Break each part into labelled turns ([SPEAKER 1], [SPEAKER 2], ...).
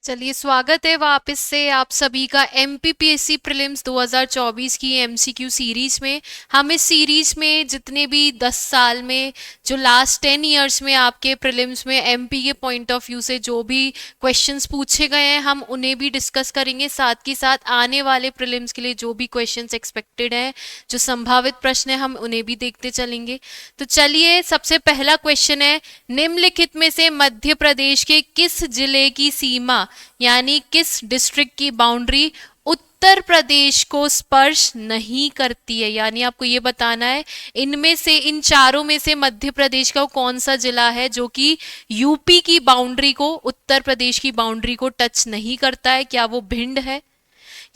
[SPEAKER 1] चलिए, स्वागत है वापस से आप सभी का एमपीपीएससी प्रीलिम्स 2024 की एमसीक्यू सीरीज में। हम इस सीरीज में जितने भी 10 साल में जो लास्ट 10 इयर्स में आपके प्रीलिम्स में एमपी के पॉइंट ऑफ व्यू से जो भी क्वेश्चंस पूछे गए हैं हम उन्हें भी डिस्कस करेंगे। साथ ही साथ आने वाले प्रीलिम्स के लिए जो भी क्वेश्चंस एक्सपेक्टेड हैं, जो संभावित प्रश्न है, हम उन्हें भी देखते चलेंगे। तो चलिए, सबसे पहला क्वेश्चन है, निम्नलिखित में से मध्य प्रदेश के किस जिले की सीमा यानी किस डिस्ट्रिक्ट की बाउंड्री उत्तर प्रदेश को स्पर्श नहीं करती है। यानी आपको ये बताना है इनमें से, इन चारों में से मध्य प्रदेश का कौन सा जिला है जो कि यूपी की बाउंड्री को, उत्तर प्रदेश की बाउंड्री को टच नहीं करता है। क्या वो भिंड है,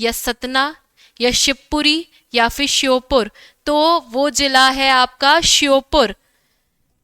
[SPEAKER 1] या सतना, या शिवपुरी, या फिर श्योपुर? तो वो जिला है आपका श्योपुर।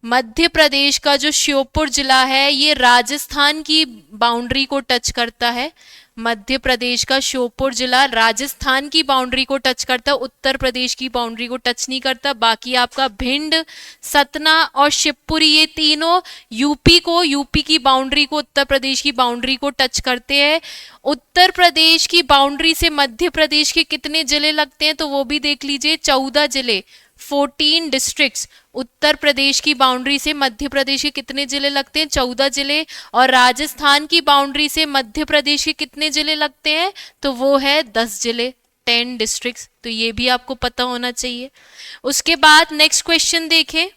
[SPEAKER 1] मध्य प्रदेश का जो श्योपुर जिला है ये राजस्थान की बाउंड्री को टच करता है। मध्य प्रदेश का श्योपुर जिला राजस्थान की बाउंड्री को टच करता है, उत्तर प्रदेश की बाउंड्री को टच नहीं करता। बाकी आपका भिंड, सतना और शिवपुरी ये तीनों यूपी की बाउंड्री को, उत्तर प्रदेश की बाउंड्री को टच करते हैं। उत्तर प्रदेश की बाउंड्री से मध्य प्रदेश के कितने जिले लगते हैं तो वो भी देख लीजिए, 14 जिले, 14 डिस्ट्रिक्ट्स। उत्तर प्रदेश की बाउंड्री से मध्य प्रदेश के कितने जिले लगते हैं? 14 जिले। और राजस्थान की बाउंड्री से मध्य प्रदेश के कितने जिले लगते हैं तो वो है 10 जिले, 10 डिस्ट्रिक्ट्स। तो ये भी आपको पता होना चाहिए। उसके बाद नेक्स्ट क्वेश्चन देखें।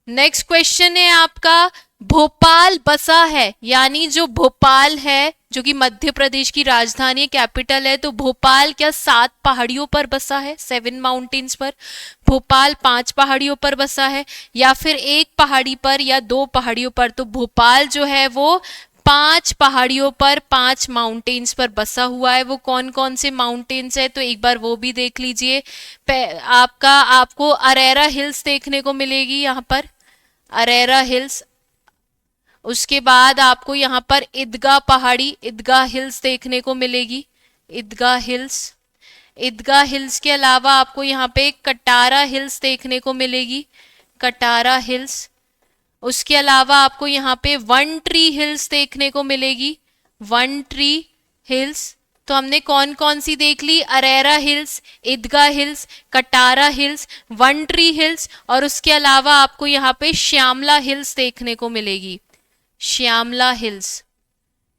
[SPEAKER 1] नेक्स्ट क्वेश्चन है आपका, भोपाल बसा है, यानी जो भोपाल है जो कि मध्य प्रदेश की राजधानी कैपिटल है, तो भोपाल क्या 7 पहाड़ियों पर बसा है, 7 माउंटेन्स पर? भोपाल 5 पहाड़ियों पर बसा है, या फिर 1 पहाड़ी पर, या 2 पहाड़ियों पर? तो भोपाल जो है वो 5 पहाड़ियों पर, 5 माउंटेन्स पर बसा हुआ है। वो कौन कौन से माउंटेन्स है तो एक बार वो भी देख लीजिए। आपको अरेरा हिल्स देखने को मिलेगी यहाँ पर, अरेरा हिल्स। उसके बाद आपको यहाँ पर ईदगाह पहाड़ी, ईदगाह हिल्स देखने को मिलेगी, ईदगाह हिल्स। ईदगाह हिल्स के अलावा आपको यहाँ पे कटारा हिल्स देखने को मिलेगी, कटारा हिल्स। उसके अलावा आपको यहाँ पे वन ट्री हिल्स देखने को मिलेगी, वन ट्री हिल्स। तो हमने कौन कौन सी देख ली? Arera hills, Idgah hills, Katara hills, one tree hills, और उसके अलावा आपको यहाँ पे श्यामला हिल्स देखने को मिलेगी, श्यामला हिल्स,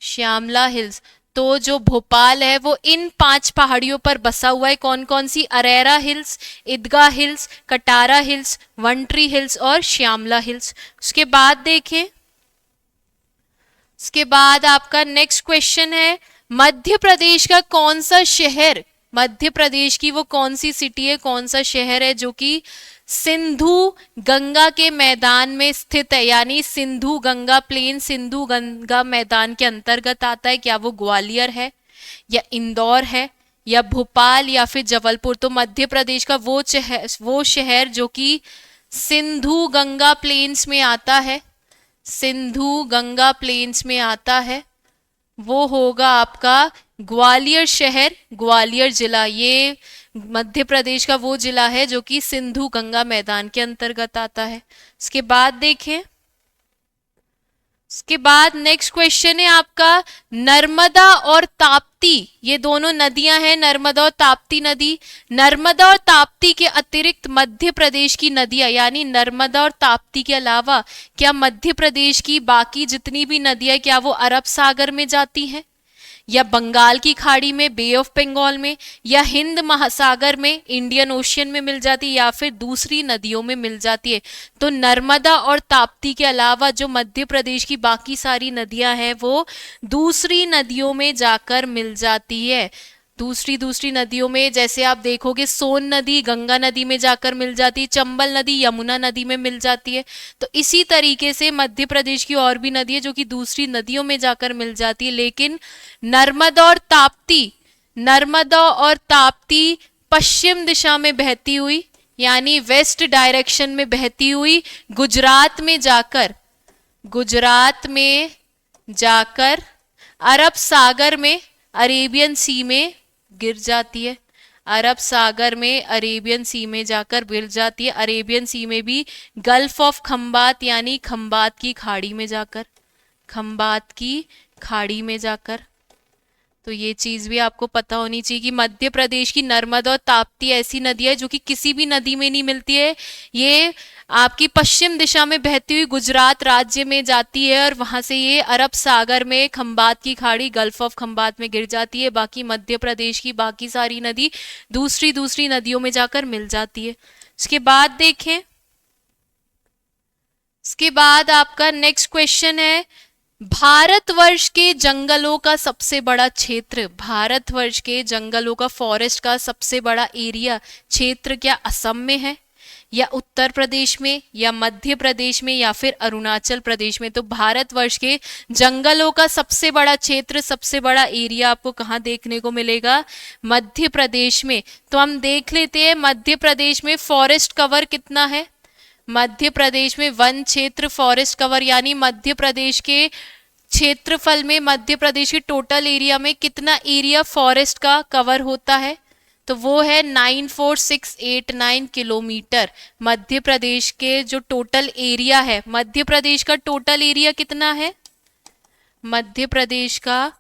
[SPEAKER 1] श्यामला हिल्स। तो जो भोपाल है वो इन 5 पहाड़ियों पर बसा हुआ है। कौन कौन सी? Arera hills, Idgah hills, Katara hills, one tree hills और श्यामला हिल्स। उसके बाद देखें, उसके बाद आपका नेक्स्ट क्वेश्चन है, मध्य प्रदेश का कौन सा शहर, मध्य प्रदेश की वो कौन सी सिटी है, कौन सा शहर है जो कि सिंधु गंगा के मैदान में स्थित है, यानी सिंधु गंगा प्लेन, सिंधु गंगा मैदान के अंतर्गत आता है? क्या वो ग्वालियर है, या इंदौर है, या भोपाल, या फिर जबलपुर? तो मध्य प्रदेश का वो शहर जो कि सिंधु गंगा प्लेन्स में आता है, सिंधु गंगा प्लेन्स में आता है, वो होगा आपका ग्वालियर शहर, ग्वालियर जिला। ये मध्य प्रदेश का वो जिला है जो कि सिंधु गंगा मैदान के अंतर्गत आता है। इसके बाद देखें, इसके बाद नेक्स्ट क्वेश्चन है आपका, नर्मदा और ताप्ती, ये दोनों नदियां हैं, नर्मदा और ताप्ती नदी। नर्मदा और ताप्ती के अतिरिक्त मध्य प्रदेश की नदियां, यानी नर्मदा और ताप्ती के अलावा क्या मध्य प्रदेश की बाकी जितनी भी नदियां क्या वो अरब सागर में जाती हैं, या बंगाल की खाड़ी में, बे ऑफ बंगाल में, या हिंद महासागर में, इंडियन ओशियन में मिल जाती है, या फिर दूसरी नदियों में मिल जाती है? तो नर्मदा और ताप्ती के अलावा जो मध्य प्रदेश की बाकी सारी नदियां हैं वो दूसरी नदियों में जाकर मिल जाती है। दूसरी नदियों में जैसे आप देखोगे, सोन नदी गंगा नदी में जाकर मिल जाती है, चंबल नदी यमुना नदी में मिल जाती है। तो इसी तरीके से मध्य प्रदेश की और भी नदी है जो कि दूसरी नदियों में जाकर मिल जाती है, लेकिन नर्मदा और ताप्ती पश्चिम दिशा में बहती हुई, यानी वेस्ट डायरेक्शन में बहती हुई गुजरात में जाकर अरब सागर में, अरेबियन सी में गिर जाती है। अरब सागर में, अरेबियन सी में जाकर गिर जाती है। अरेबियन सी में भी गल्फ ऑफ खंबात, यानी खंबात की खाड़ी में जाकर खंबात की खाड़ी में जाकर। तो ये चीज भी आपको पता होनी चाहिए कि मध्य प्रदेश की नर्मदा और ताप्ती ऐसी नदी है जो कि किसी भी नदी में नहीं मिलती है। ये आपकी पश्चिम दिशा में बहती हुई गुजरात राज्य में जाती है और वहां से ये अरब सागर में खंबात की खाड़ी गल्फ ऑफ खंबात में गिर जाती है। बाकी मध्य प्रदेश की बाकी सारी नदी दूसरी दूसरी नदियों में जाकर मिल जाती है। उसके बाद देखें, इसके बाद आपका नेक्स्ट क्वेश्चन है, भारतवर्ष के जंगलों का सबसे बड़ा क्षेत्र, भारतवर्ष के जंगलों का फॉरेस्ट का सबसे बड़ा एरिया क्षेत्र क्या असम में है या उत्तर प्रदेश में या मध्य प्रदेश में या फिर अरुणाचल प्रदेश में? तो भारतवर्ष के जंगलों का सबसे बड़ा क्षेत्र, सबसे बड़ा एरिया आपको कहाँ देखने को मिलेगा? मध्य प्रदेश में। तो हम देख लेते हैं मध्य प्रदेश में फॉरेस्ट कवर कितना है। मध्य प्रदेश में वन क्षेत्र फॉरेस्ट कवर यानी मध्य प्रदेश के क्षेत्रफल में, मध्य प्रदेश के टोटल एरिया में कितना एरिया फॉरेस्ट का कवर होता है? तो वो है 94689 किलोमीटर। मध्य प्रदेश के जो टोटल एरिया है, मध्य प्रदेश का टोटल एरिया कितना है? मध्य प्रदेश का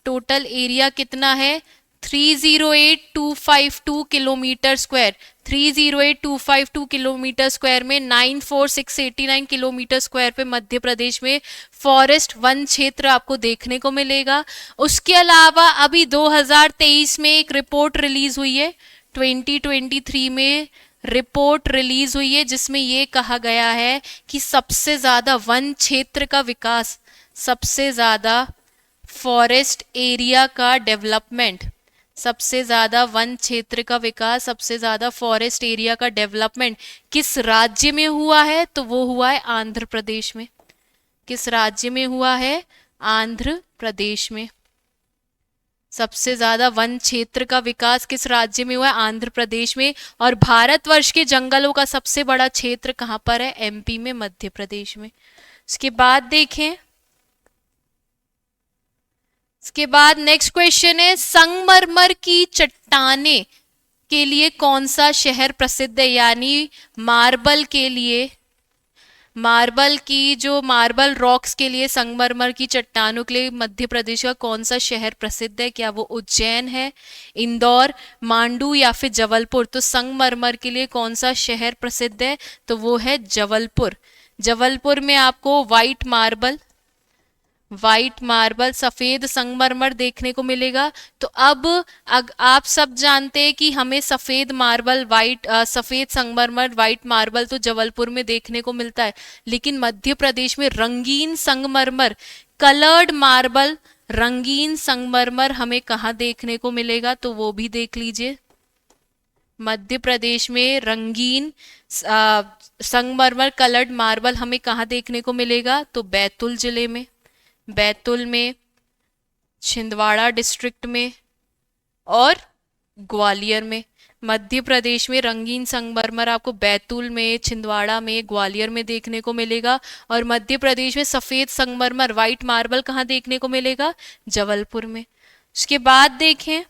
[SPEAKER 1] टोटल एरिया कितना है? 308252 किलोमीटर स्क्वायर। 308252 किलोमीटर स्क्वायर में 94689 किलोमीटर स्क्वायर पे मध्य प्रदेश में फॉरेस्ट वन क्षेत्र आपको देखने को मिलेगा। उसके अलावा अभी 2023 में एक रिपोर्ट रिलीज हुई है, 2023 में रिपोर्ट रिलीज हुई है जिसमें ये कहा गया है कि सबसे ज्यादा वन क्षेत्र का विकास, सबसे ज्यादा फॉरेस्ट एरिया का डेवलपमेंट, सबसे ज्यादा वन क्षेत्र का विकास, सबसे ज्यादा फॉरेस्ट एरिया का डेवलपमेंट किस राज्य में हुआ है? तो वो हुआ है आंध्र प्रदेश में। किस राज्य में हुआ है? आंध्र प्रदेश में। सबसे ज्यादा वन क्षेत्र का विकास किस राज्य में हुआ है? आंध्र प्रदेश में। और भारतवर्ष के जंगलों का सबसे बड़ा क्षेत्र कहाँ पर है? एमपी में, मध्य प्रदेश में। उसके बाद देखें, इसके बाद नेक्स्ट क्वेश्चन है, संगमरमर की चट्टाने के लिए कौन सा शहर प्रसिद्ध है? यानी मार्बल के लिए, मार्बल की जो मार्बल रॉक्स के लिए, संगमरमर की चट्टानों के लिए मध्य प्रदेश का कौन सा शहर प्रसिद्ध है? क्या वो उज्जैन है, इंदौर, मांडू या फिर जबलपुर? तो संगमरमर के लिए कौन सा शहर प्रसिद्ध है? तो वो है जबलपुर। जबलपुर में आपको व्हाइट मार्बल, व्हाइट मार्बल, सफेद संगमरमर देखने को मिलेगा। तो अब आप सब जानते हैं कि हमें सफेद मार्बल, व्हाइट सफेद संगमरमर, व्हाइट मार्बल तो जबलपुर में देखने को मिलता है, लेकिन मध्य प्रदेश में रंगीन संगमरमर, कलर्ड मार्बल, रंगीन संगमरमर हमें कहाँ देखने को मिलेगा? तो वो भी देख लीजिए। मध्य प्रदेश में रंगीन संगमरमर, कलर्ड मार्बल हमें कहाँ देखने को मिलेगा? तो बैतूल जिले में, बैतूल में, छिंदवाड़ा डिस्ट्रिक्ट में और ग्वालियर में। मध्य प्रदेश में रंगीन संगमरमर आपको बैतूल में, छिंदवाड़ा में, ग्वालियर में देखने को मिलेगा। और मध्य प्रदेश में सफेद संगमरमर, व्हाइट मार्बल कहाँ देखने को मिलेगा? जबलपुर में। उसके बाद देखें,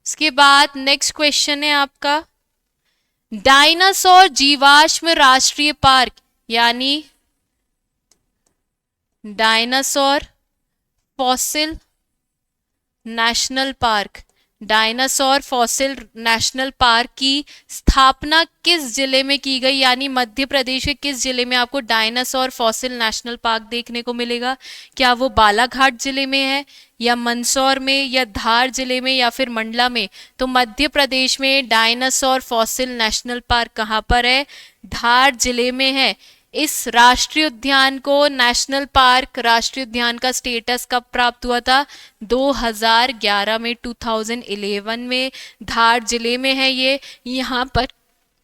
[SPEAKER 1] उसके बाद नेक्स्ट क्वेश्चन है आपका, डायनासोर जीवाश्म राष्ट्रीय पार्क यानी dinosaur fossil national park, dinosaur fossil national park की स्थापना किस जिले में की गई? यानी मध्य प्रदेश के किस जिले में आपको डायनासोर फॉसिल नेशनल पार्क देखने को मिलेगा? क्या वो बालाघाट जिले में है या मंदसौर में या धार जिले में या फिर मंडला में? तो मध्य प्रदेश में डायनासोर फॉसिल नेशनल पार्क कहाँ पर है? धार जिले में है। इस राष्ट्रीय उद्यान को, नेशनल पार्क राष्ट्रीय उद्यान का स्टेटस कब प्राप्त हुआ था? 2011 में, 2011 में। धार जिले में है ये। यहाँ पर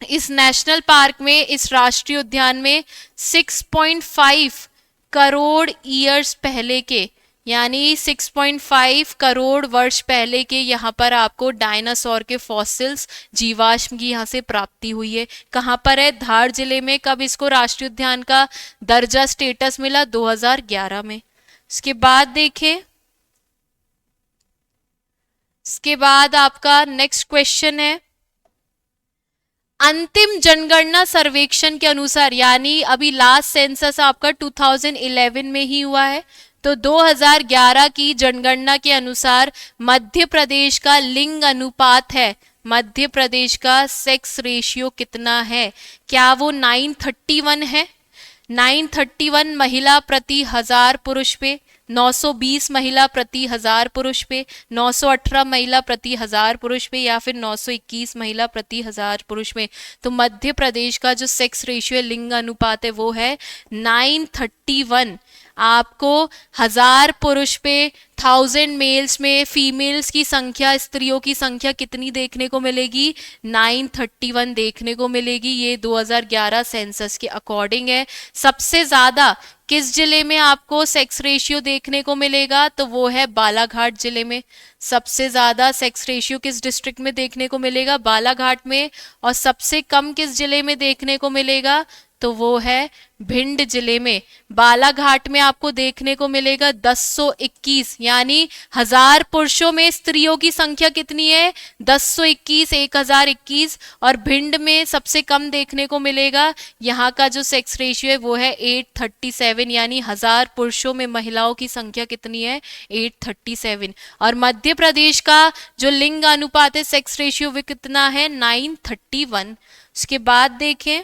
[SPEAKER 1] इस नेशनल पार्क में, इस राष्ट्रीय उद्यान में 6.5 करोड़ ईयर्स पहले के, यानी 6.5 करोड़ वर्ष पहले के यहाँ पर आपको डायनासोर के फॉसिल्स, जीवाश्म की यहाँ से प्राप्ति हुई है। कहाँ पर है? धार जिले में। कब इसको राष्ट्रीय उद्यान का दर्जा, स्टेटस मिला? 2011 में। उसके बाद देखें, इसके बाद आपका नेक्स्ट क्वेश्चन है, अंतिम जनगणना सर्वेक्षण के अनुसार, यानी अभी लास्ट सेंसस आपका 2011 में ही हुआ है, तो 2011 की जनगणना के अनुसार मध्य प्रदेश का लिंग अनुपात है, मध्य प्रदेश का सेक्स रेशियो कितना है? क्या वो 931 है? 931 महिला प्रति 1000 पुरुष पे, 920 महिला प्रति 1000 पुरुष पे, 918 महिला प्रति 1000 पुरुष पे, या फिर 921 महिला प्रति 1000 पुरुष में? तो मध्य प्रदेश का जो सेक्स रेशियो लिंग अनुपात है वो है 931। आपको 1000 पुरुष पे 1000 मेल्स में फीमेल्स की संख्या, स्त्रियों की संख्या कितनी देखने को मिलेगी? 931 देखने को मिलेगी। ये 2011 सेंसस के अकॉर्डिंग है। सबसे ज्यादा किस जिले में आपको सेक्स रेशियो देखने को मिलेगा? तो वो है बालाघाट जिले में। सबसे ज्यादा सेक्स रेशियो किस डिस्ट्रिक्ट में देखने को मिलेगा? बालाघाट में। और सबसे कम किस जिले में देखने को मिलेगा? तो वो है भिंड जिले में। बालाघाट में आपको देखने को मिलेगा 1021, यानी 1000 पुरुषों में स्त्रियों की संख्या कितनी है? 1021, 1021। और भिंड में सबसे कम देखने को मिलेगा, यहाँ का जो सेक्स रेशियो है वो है 837, यानी 1000 पुरुषों में महिलाओं की संख्या कितनी है? 837। और मध्य प्रदेश का जो लिंग अनुपात है, सेक्स रेशियो, वो कितना है? 931। उसके बाद देखें,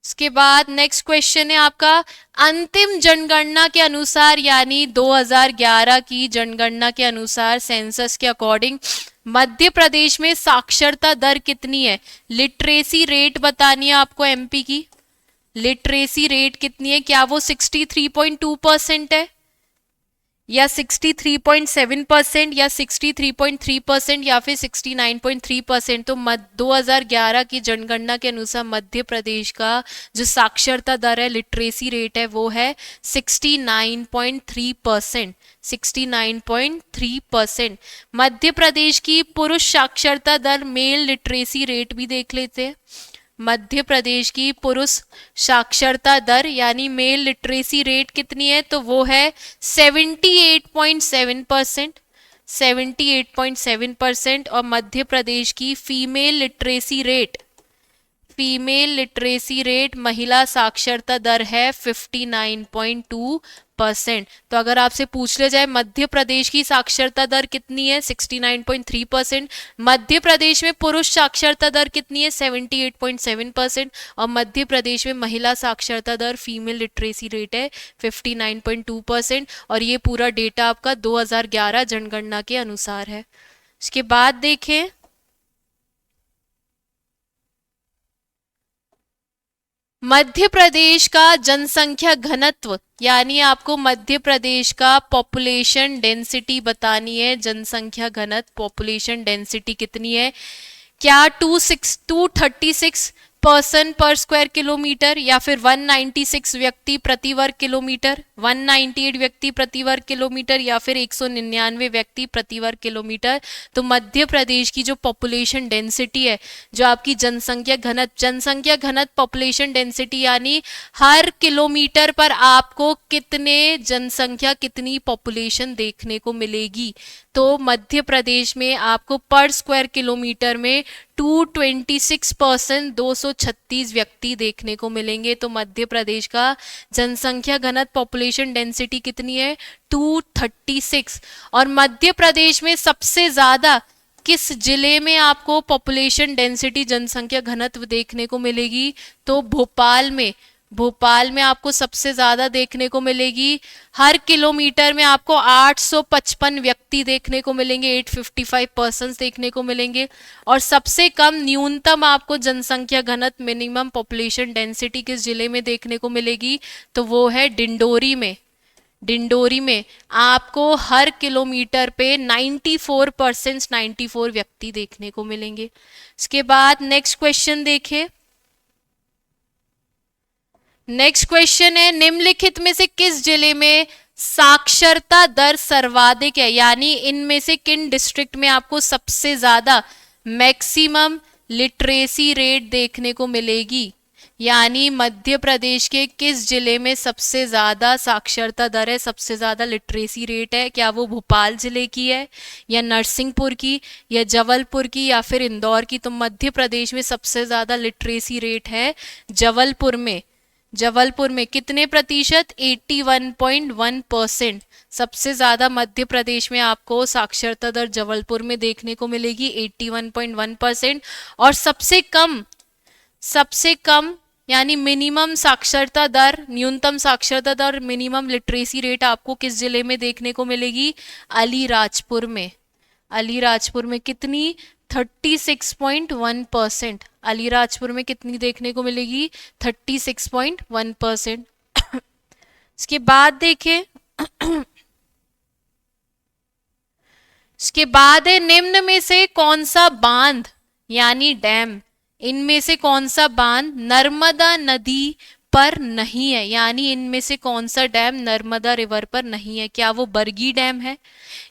[SPEAKER 1] उसके बाद नेक्स्ट क्वेश्चन है आपका, अंतिम जनगणना के अनुसार, यानी 2011 की जनगणना के अनुसार, सेंसस के अकॉर्डिंग मध्य प्रदेश में साक्षरता दर कितनी है? लिटरेसी रेट बतानी है आपको एमपी की। लिटरेसी रेट कितनी है? क्या वो 63.2% है, या 63.7%, या 63.3%, या फिर 69.3%? तो 2011 की जनगणना के अनुसार मध्य प्रदेश का जो साक्षरता दर है, लिटरेसी रेट है, वो है 69.3%। 69.3%। मध्य प्रदेश की पुरुष साक्षरता दर, मेल लिटरेसी रेट भी देख लेते हैं। मध्य प्रदेश की पुरुष साक्षरता दर यानी मेल लिटरेसी रेट कितनी है? तो वो है 78.7%। 78.7%। और मध्य प्रदेश की female literacy rate, female literacy rate, महिला साक्षरता दर है 59.2%। तो अगर आपसे पूछ ले जाए मध्य प्रदेश की साक्षरता दर कितनी है? 69.3%। मध्य प्रदेश में पुरुष साक्षरता दर कितनी है? 78.7%। और मध्य प्रदेश में महिला साक्षरता दर, फीमेल लिटरेसी रेट है 59.2%। और ये पूरा डेटा आपका 2011 जनगणना के अनुसार है। उसके बाद देखें, मध्य प्रदेश का जनसंख्या घनत्व, यानी आपको मध्य प्रदेश का पॉपुलेशन डेंसिटी बतानी है। जनसंख्या घनत्व, पॉपुलेशन डेंसिटी कितनी है? क्या 236 पर्सन पर स्क्वायर किलोमीटर, या फिर 196 व्यक्ति प्रति वर्ग किलोमीटर, 198 व्यक्ति प्रति वर्ग किलोमीटर, या फिर 199 व्यक्ति प्रति वर्ग किलोमीटर? तो मध्य प्रदेश की जो पॉपुलेशन डेंसिटी है, जो आपकी जनसंख्या घनत्व पॉपुलेशन डेंसिटी, यानी हर किलोमीटर पर आपको कितने जनसंख्या, कितनी पॉपुलेशन देखने को मिलेगी? तो मध्य प्रदेश में आपको पर स्क्वायर किलोमीटर में 226 पर्सन, 236 व्यक्ति देखने को मिलेंगे। तो मध्य प्रदेश का जनसंख्या घनत्व पॉपुलेशन डेंसिटी कितनी है? 236। और मध्य प्रदेश में सबसे ज्यादा किस जिले में आपको पॉपुलेशन डेंसिटी, जनसंख्या घनत्व देखने को मिलेगी? तो भोपाल में। भोपाल में आपको सबसे ज्यादा देखने को मिलेगी। हर किलोमीटर में आपको 855 व्यक्ति देखने को मिलेंगे, 855 पर्सन देखने को मिलेंगे। और सबसे कम, न्यूनतम आपको जनसंख्या घनत्व, मिनिमम पॉपुलेशन डेंसिटी किस जिले में देखने को मिलेगी? तो वो है डिंडोरी में। डिंडोरी में आपको हर किलोमीटर पे 94 व्यक्ति देखने को मिलेंगे। इसके बाद नेक्स्ट क्वेश्चन देखें। नेक्स्ट क्वेश्चन है, निम्नलिखित में से किस जिले में साक्षरता दर सर्वाधिक है? यानी इनमें से किन डिस्ट्रिक्ट में आपको सबसे ज्यादा मैक्सिमम लिटरेसी रेट देखने को मिलेगी? यानी मध्य प्रदेश के किस जिले में सबसे ज्यादा साक्षरता दर है, सबसे ज्यादा लिटरेसी रेट है? क्या वो भोपाल जिले की है, या नरसिंहपुर की, या जबलपुर की, या फिर इंदौर की? तो मध्य प्रदेश में सबसे ज्यादा लिटरेसी रेट है जबलपुर में। जबलपुर में कितने प्रतिशत? 81.1%। सबसे ज्यादा मध्य प्रदेश में आपको साक्षरता दर जबलपुर में देखने को मिलेगी 81.1%। और सबसे कम यानी मिनिमम साक्षरता दर, न्यूनतम साक्षरता दर, मिनिमम लिटरेसी रेट आपको किस जिले में देखने को मिलेगी? अलीराजपुर में। अलीराजपुर में कितनी? 36.1%। अलीराजपुर में कितनी देखने को मिलेगी? 36.1%। इसके बाद देखें, इसके बाद है निम्न में से कौन सा बांध यानी डैम, इनमें से कौन सा बांध नर्मदा नदी पर नहीं है? यानी इनमें से कौन सा डैम नर्मदा रिवर पर नहीं है? क्या वो बरगी डैम है,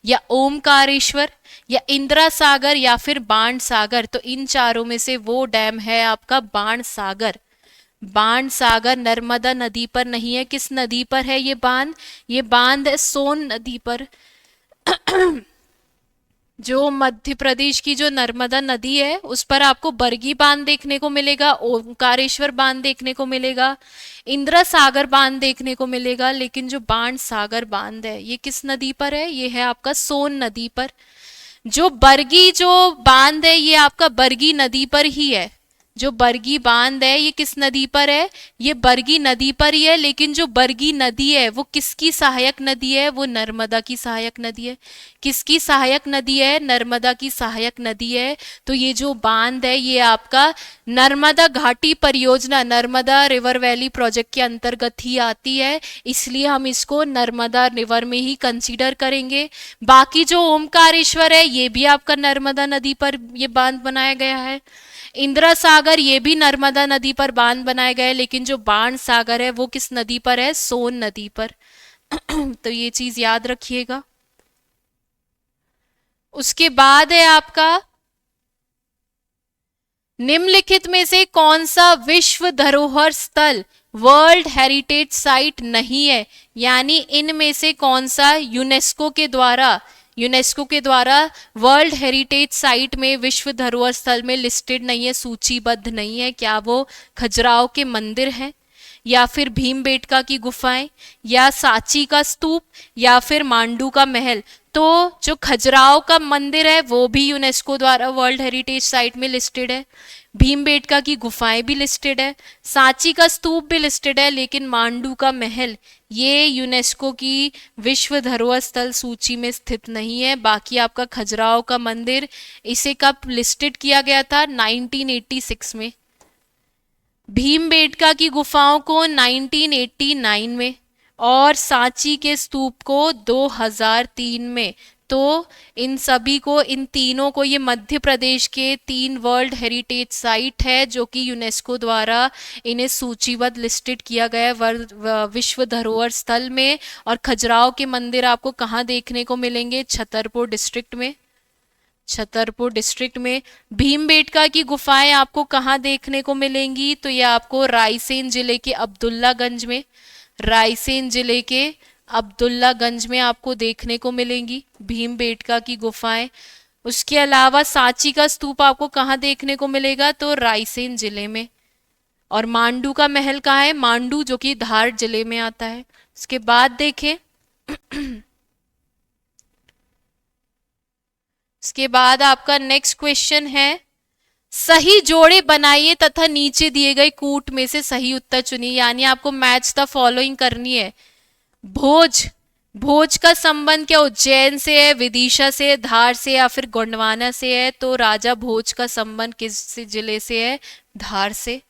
[SPEAKER 1] या ओमकारेश्वर, या इंदिरा सागर, या फिर बाण सागर? तो इन चारों में से वो डैम है आपका बाण सागर। बाण सागर नर्मदा नदी पर नहीं है। किस नदी पर है ये बांध? ये बांध है सोन नदी पर। जो मध्य प्रदेश की जो नर्मदा नदी है उस पर आपको बरगी बांध देखने को मिलेगा, ओंकारेश्वर बांध देखने को मिलेगा, इंदिरा सागर बांध देखने को मिलेगा। लेकिन जो बाण सागर बांध है ये किस नदी पर है? ये है आपका सोन नदी पर। जो बरगी जो बांध है ये आपका बरगी नदी पर ही है। जो बरगी बांध है ये किस नदी पर है? ये बरगी नदी पर ही है। लेकिन जो बरगी नदी है वो किसकी सहायक नदी है? वो नर्मदा की सहायक नदी है। किसकी सहायक नदी है? नर्मदा की सहायक नदी है। तो ये जो बांध है ये आपका नर्मदा घाटी परियोजना, नर्मदा रिवर वैली प्रोजेक्ट के अंतर्गत ही आती है, इसलिए हम इसको नर्मदा रिवर में ही कंसीडर करेंगे। बाकी जो ओमकारेश्वर है ये भी आपका नर्मदा नदी पर ये बांध बनाया गया है। इंदिरा सागर ये भी नर्मदा नदी पर बांध बनाए गए, लेकिन जो बाण सागर है वो किस नदी पर है? सोन नदी पर। तो ये चीज याद रखिएगा। उसके बाद है आपका निम्नलिखित में से कौन सा विश्व धरोहर स्थल वर्ल्ड हेरिटेज साइट नहीं है? यानी इनमें से कौन सा यूनेस्को के द्वारा वर्ल्ड हेरिटेज साइट में, विश्व धरोहर स्थल में लिस्टेड नहीं है, सूचीबद्ध नहीं है? क्या वो खजुराहो के मंदिर हैं, या फिर भीमबेटका की गुफाएं, या सांची का स्तूप, या फिर मांडू का महल? तो जो खजुराहो का मंदिर है वो भी यूनेस्को द्वारा वर्ल्ड हेरिटेज साइट में लिस्टेड है, भीमबेटका की गुफाएं भी लिस्टेड है, सांची का स्तूप भी लिस्टेड है, लेकिन मांडू का महल ये यूनेस्को की विश्व धरोहर स्थल सूची में स्थित नहीं है। बाकी आपका खजुराहो का मंदिर, इसे कब लिस्टेड किया गया था? 1986 में। भीमबेटका की गुफाओं को 1989 में, और सांची के स्तूप को 2003 में। तो इन सभी को, इन तीनों को, ये मध्य प्रदेश के 3 वर्ल्ड हेरिटेज साइट है जो कि यूनेस्को द्वारा इन्हें सूचीबद्ध लिस्टेड किया गया है विश्व धरोहर स्थल में। और खजुराहो के मंदिर आपको कहाँ देखने को मिलेंगे? छतरपुर डिस्ट्रिक्ट में। छतरपुर डिस्ट्रिक्ट में। भीमबेटका की गुफाएं आपको कहाँ देखने को मिलेंगी? तो ये आपको रायसेन जिले के अब्दुल्लागंज में, रायसेन जिले के अब्दुल्लागंज में आपको देखने को मिलेंगी भीमबेटका की गुफाएं। उसके अलावा सांची का स्तूप आपको कहाँ देखने को मिलेगा? तो रायसेन जिले में। और मांडू का महल कहाँ है? मांडू जो कि धार जिले में आता है। उसके बाद देखें इसके बाद आपका नेक्स्ट क्वेश्चन है, सही जोड़े बनाइए तथा नीचे दिए गए कूट में से सही उत्तर चुनिए। यानी आपको मैच द फॉलोइंग करनी है। भोज का संबंध क्या उज्जैन से है, विदिशा से, धार से, या फिर गोंडवाना से है? तो राजा भोज का संबंध किस जिले से है? धार से।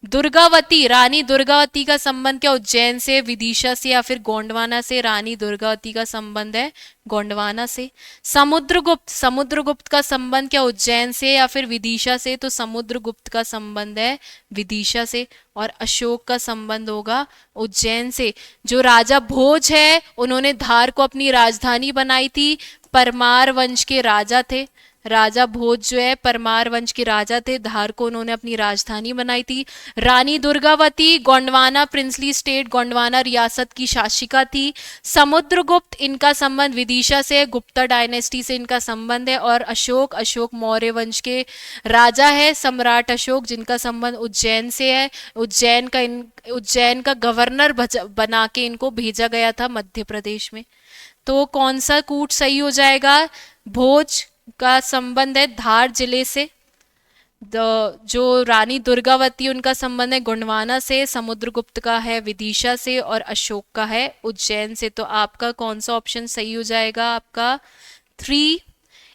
[SPEAKER 1] दुर्गावती, रानी दुर्गावती का संबंध क्या उज्जैन से, विदिशा से, या फिर गोंडवाना से? रानी दुर्गावती का संबंध है गोंडवाना से। समुद्रगुप्त, समुद्रगुप्त का संबंध क्या उज्जैन से या फिर विदिशा से? तो समुद्रगुप्त का संबंध है विदिशा से। और अशोक का संबंध होगा उज्जैन से। जो राजा भोज है उन्होंने धार को अपनी राजधानी बनाई थी, परमार वंश के राजा थे। राजा भोज जो है परमार वंश के राजा थे, धार को उन्होंने अपनी राजधानी बनाई थी। रानी दुर्गावती गोंडवाना प्रिंसली स्टेट, गोंडवाना रियासत की शासिका थी। समुद्रगुप्त, इनका संबंध विदिशा से, गुप्ता डायनेस्टी से इनका संबंध है। और अशोक, अशोक मौर्य वंश के राजा है, सम्राट अशोक, जिनका संबंध उज्जैन से है। उज्जैन का गवर्नर बना के इनको भेजा गया था मध्य प्रदेश में। तो कौन सा कूट सही हो जाएगा? भोज का संबंध है धार जिले से। जो रानी दुर्गावती उनका संबंध है गोंडवाना से, समुद्रगुप्त का है विदिशा से, और अशोक का है उज्जैन से। तो आपका कौन सा ऑप्शन सही हो जाएगा? आपका 3,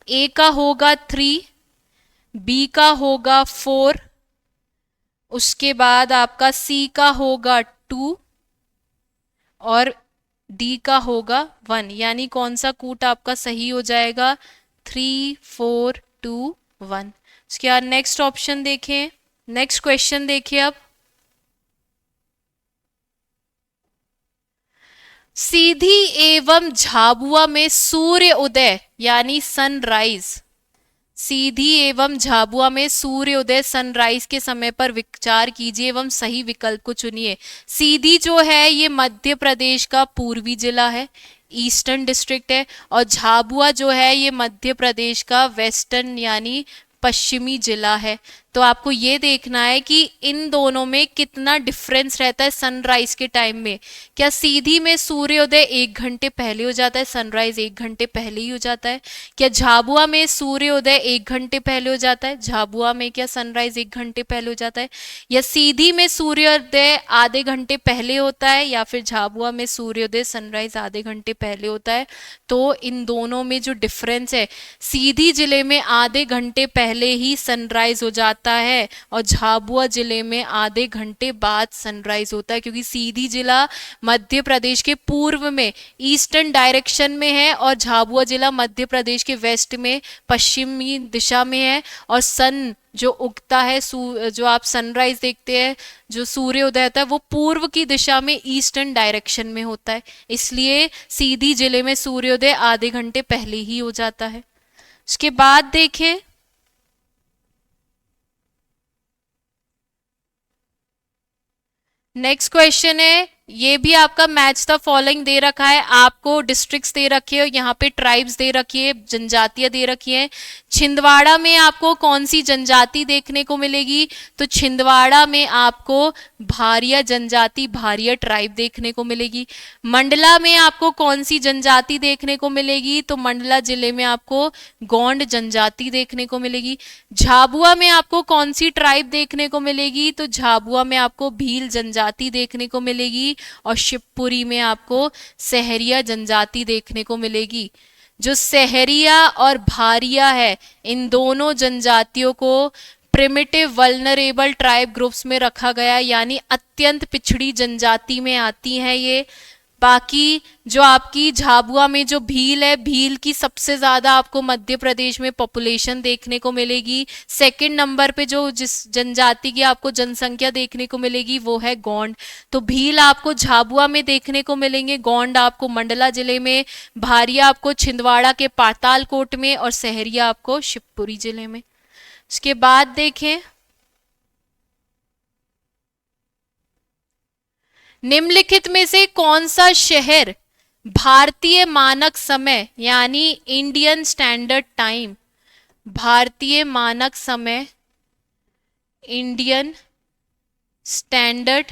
[SPEAKER 1] ए का होगा 3, बी का होगा 4, उसके बाद आपका सी का होगा 2 और डी का होगा 1। यानी कौन सा कूट आपका सही हो जाएगा? 3, 4, 2, 1। उसके बाद नेक्स्ट ऑप्शन देखें, नेक्स्ट क्वेश्चन देखिए अब। सीधी एवं झाबुआ में सूर्य उदय यानी सनराइज, सीधी एवं झाबुआ में सूर्योदय सनराइज के समय पर विचार कीजिए एवं सही विकल्प को चुनिए। सीधी जो है ये मध्य प्रदेश का पूर्वी जिला है, ईस्टर्न डिस्ट्रिक्ट है। और झाबुआ जो है ये मध्य प्रदेश का वेस्टर्न यानी पश्चिमी जिला है। तो आपको ये देखना है कि इन दोनों में कितना डिफरेंस रहता है सनराइज के टाइम में। क्या सीधी में सूर्योदय 1 घंटे पहले हो जाता है, सनराइज 1 घंटे पहले ही हो जाता है? क्या झाबुआ में सूर्योदय 1 घंटे पहले हो जाता है, झाबुआ में क्या सनराइज 1 घंटे पहले हो जाता है? या सीधी में सूर्योदय आधे घंटे पहले होता है, या फिर झाबुआ में सूर्योदय सनराइज आधे घंटे पहले होता है? तो इन दोनों में जो डिफरेंस है, सीधी जिले में आधे घंटे पहले ही सनराइज हो जाता है और झाबुआ जिले में आधे घंटे बाद सनराइज होता है, क्योंकि सीधी जिला मध्य प्रदेश के पूर्व में ईस्टर्न डायरेक्शन में है और झाबुआ जिला मध्य प्रदेश के वेस्ट में पश्चिमी दिशा में है। और सन जो उगता है, जो आप सनराइज देखते हैं, जो सूर्योदय होता है, वो पूर्व की दिशा में ईस्टर्न डायरेक्शन में होता है। इसलिए सीधी जिले में सूर्योदय आधे घंटे पहले ही हो जाता है। उसके बाद देखें, नेक्स्ट क्वेश्चन है, ये भी आपका मैच द फॉलोइंग दे रखा है, आपको डिस्ट्रिक्ट्स दे रखी है, यहाँ पे ट्राइब्स दे रखी है, जनजातियां दे रखी है। छिंदवाड़ा में आपको कौन सी जनजाति देखने को मिलेगी? तो छिंदवाड़ा में आपको भारिया जनजाति, भारिया ट्राइब देखने को मिलेगी। मंडला में आपको कौन सी जनजाति देखने को मिलेगी? तो मंडला जिले में आपको गोंड जनजाति देखने को मिलेगी। झाबुआ में आपको कौन सी ट्राइब देखने को मिलेगी? तो झाबुआ में आपको भील जनजाति देखने को मिलेगी। और शिवपुरी में आपको सहरिया जनजाति देखने को मिलेगी। जो सहरिया और भारिया है, इन दोनों जनजातियों को प्रिमिटिव वल्नरेबल ट्राइब ग्रुप्स में रखा गया, यानी अत्यंत पिछड़ी जनजाति में आती हैं ये। बाकी जो आपकी झाबुआ में जो भील है, भील की सबसे ज्यादा आपको मध्य प्रदेश में पॉपुलेशन देखने को मिलेगी। सेकंड नंबर पे जो जिस जनजाति की आपको जनसंख्या देखने को मिलेगी वो है गोंड। तो भील आपको झाबुआ में देखने को मिलेंगे, गोंड आपको मंडला जिले में, भारिया आपको छिंदवाड़ा के पातालकोट में, और सहरिया आपको शिवपुरी जिले में। उसके बाद देखें, निम्नलिखित में से कौन सा शहर भारतीय मानक समय यानी इंडियन स्टैंडर्ड टाइम, भारतीय मानक समय इंडियन स्टैंडर्ड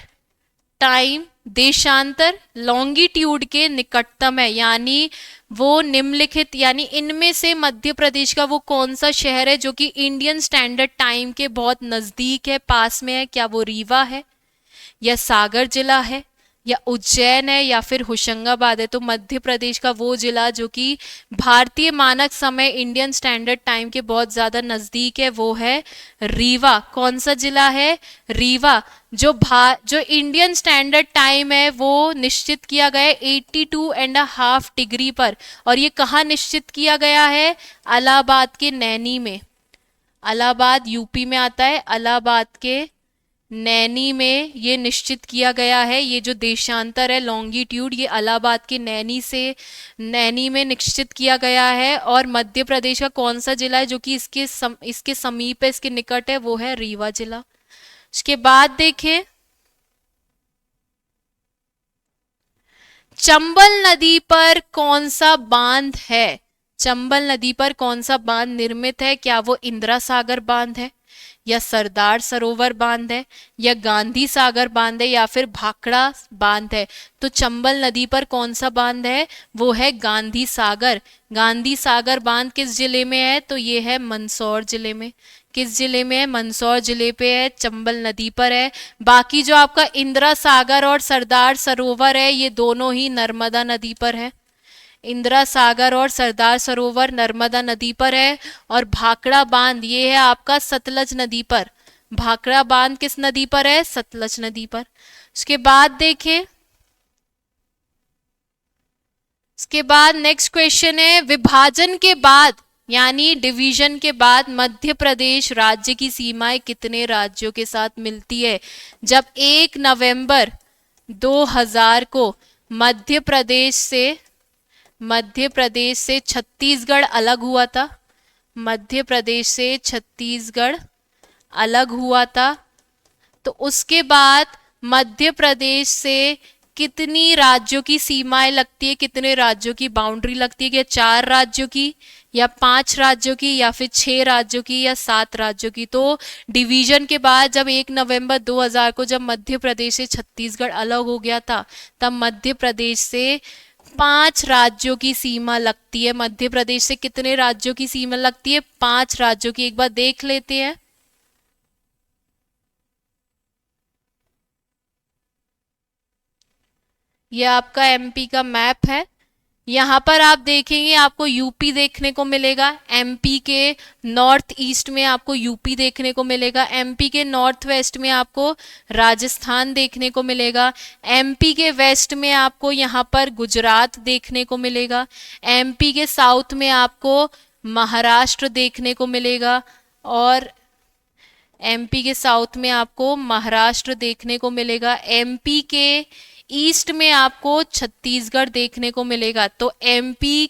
[SPEAKER 1] टाइम देशांतर लॉन्गिट्यूड के निकटतम है? यानी वो निम्नलिखित यानी इनमें से मध्य प्रदेश का वो कौन सा शहर है जो कि इंडियन स्टैंडर्ड टाइम के बहुत नजदीक है, पास में है? क्या वो रीवा है, या सागर जिला है, या उज्जैन है, या फिर होशंगाबाद है? तो मध्य प्रदेश का वो जिला जो कि भारतीय मानक समय इंडियन स्टैंडर्ड टाइम के बहुत ज्यादा नजदीक है वो है रीवा। कौन सा जिला है? रीवा। जो इंडियन स्टैंडर्ड टाइम है वो निश्चित किया गया है 82.5 डिग्री पर, और ये कहाँ निश्चित किया गया है? इलाहाबाद के नैनी में। इलाहाबाद यूपी में आता है, इलाहाबाद के नैनी में ये निश्चित किया गया है। ये जो देशांतर है लॉन्गिट्यूड, ये इलाहाबाद के नैनी में निश्चित किया गया है। और मध्य प्रदेश का कौन सा जिला है जो कि इसके समीप है, इसके निकट है, वो है रीवा जिला। उसके बाद देखें, चंबल नदी पर कौन सा बांध है? चंबल नदी पर कौन सा बांध निर्मित है? क्या वो इंदिरा सागर बांध है, या सरदार सरोवर बांध है, या गांधी सागर बांध है, या फिर भाखड़ा बांध है? तो चंबल नदी पर कौन सा बांध है? वो है गांधी सागर। गांधी सागर बांध किस जिले में है? तो ये है मंदसौर जिले में। किस जिले में है? मंदसौर जिले पे है, चंबल नदी पर है। बाकी जो आपका इंदिरा सागर और सरदार सरोवर है, ये दोनों ही नर्मदा नदी पर है। इंदिरा सागर और सरदार सरोवर नर्मदा नदी पर है। और भाखड़ा बांध ये है आपका सतलज नदी पर। भाखड़ा बांध किस नदी पर है? सतलज नदी पर। उसके बाद देखें, उसके बाद नेक्स्ट क्वेश्चन है, विभाजन के बाद यानी डिवीजन के बाद मध्य प्रदेश राज्य की सीमाएं कितने राज्यों के साथ मिलती है? जब 1 नवंबर 2000 को मध्य प्रदेश से छत्तीसगढ़ अलग हुआ था। मध्य प्रदेश से छत्तीसगढ़ अलग हुआ था, तो उसके बाद मध्य प्रदेश से कितनी राज्यों की सीमाएं लगती है, कितने राज्यों की बाउंड्री लगती है? क्या 4 राज्यों की, या 5 राज्यों की, या फिर 6 राज्यों की, या 7 राज्यों की? तो डिवीजन के बाद जब 1 नवंबर 2000 को जब मध्य प्रदेश से छत्तीसगढ़ अलग हो गया था, तब मध्य प्रदेश से 5 राज्यों की सीमा लगती है। मध्य प्रदेश से कितने राज्यों की सीमा लगती है? 5 राज्यों की। एक बार देख लेते हैं। यह आपका एमपी का मैप है। यहाँ पर आप देखेंगे आपको यूपी देखने को मिलेगा। एमपी के नॉर्थ ईस्ट में आपको यूपी देखने को मिलेगा। एमपी के नॉर्थ वेस्ट में आपको राजस्थान देखने को मिलेगा। एमपी के वेस्ट में आपको यहाँ पर गुजरात देखने को मिलेगा। एमपी के साउथ में आपको महाराष्ट्र देखने को मिलेगा। और एमपी के साउथ में आपको महाराष्ट्र देखने को मिलेगा। एमपी के ईस्ट में आपको छत्तीसगढ़ देखने को मिलेगा। तो एमपी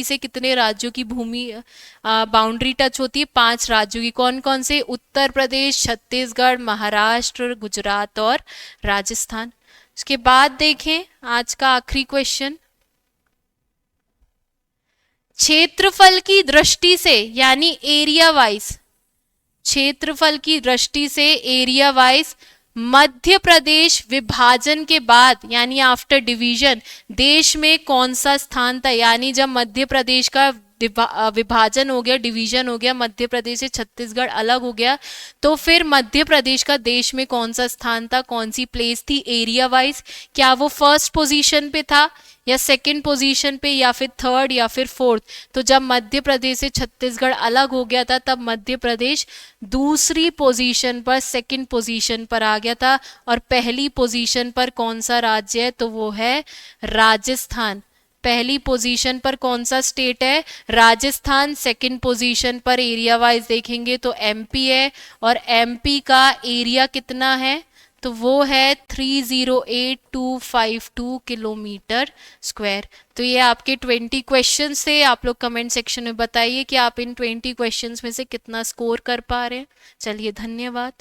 [SPEAKER 1] से कितने राज्यों की भूमि बाउंड्री टच होती है? 5 राज्यों की। कौन कौन से? उत्तर प्रदेश, छत्तीसगढ़, महाराष्ट्र, गुजरात और राजस्थान। उसके बाद देखें आज का आखिरी क्वेश्चन, क्षेत्रफल की दृष्टि से यानी एरिया वाइज, क्षेत्रफल की दृष्टि से एरिया वाइज मध्य प्रदेश विभाजन के बाद यानी आफ्टर डिवीजन देश में कौन सा स्थान था? यानी जब मध्य प्रदेश का विभाजन हो गया, डिवीजन हो गया, मध्य प्रदेश से छत्तीसगढ़ अलग हो गया, तो फिर मध्य प्रदेश का देश में कौन सा स्थान था, कौन सी प्लेस थी एरिया वाइज? क्या वो फर्स्ट पोजीशन पे था, या सेकंड पोजीशन पे, या फिर थर्ड, या फिर फोर्थ? तो जब मध्य प्रदेश से छत्तीसगढ़ अलग हो गया था तब मध्य प्रदेश दूसरी पोजीशन पर, सेकंड पोजीशन पर आ गया था। और पहली पोजीशन पर कौन सा राज्य है? तो वो है राजस्थान। पहली पोजीशन पर कौन सा स्टेट है? राजस्थान। सेकंड पोजीशन पर एरिया वाइज देखेंगे तो एमपी है। और एमपी का एरिया कितना है? तो वो है 308252 किलोमीटर स्क्वायर। तो ये आपके 20 क्वेश्चन थे। आप लोग कमेंट सेक्शन में बताइए कि आप इन 20 क्वेश्चंस में से कितना स्कोर कर पा रहे हैं। चलिए, धन्यवाद।